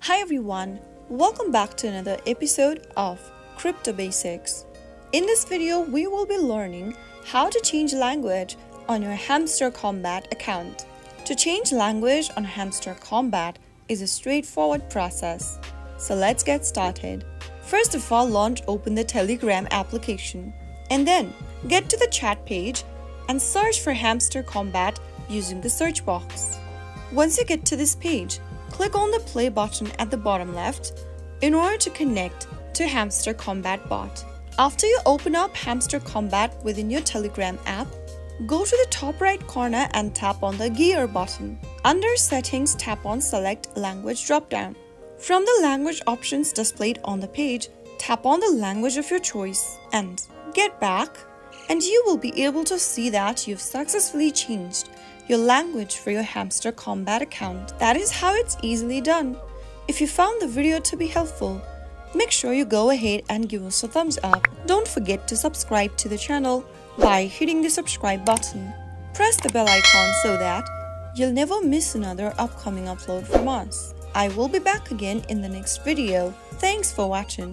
Hi everyone, welcome back to another episode of Crypto Basics. In this video, we will be learning how to change language on your Hamster Kombat account. To change language on Hamster Kombat is a straightforward process. So let's get started. First of all, open the Telegram application and then get to the chat page and search for Hamster Kombat using the search box. Once you get to this page, click on the play button at the bottom left in order to connect to Hamster Kombat bot. After you open up Hamster Kombat within your Telegram app, go to the top right corner and tap on the gear button. Under settings, tap on select language dropdown. From the language options displayed on the page, tap on the language of your choice and get back, and you will be able to see that you've successfully changed your language for your Hamster Kombat account. That is how it's easily done. If you found the video to be helpful, make sure you go ahead and give us a thumbs up. Don't forget to subscribe to the channel by hitting the subscribe button. Press the bell icon so that you'll never miss another upcoming upload from us. I will be back again in the next video. Thanks for watching.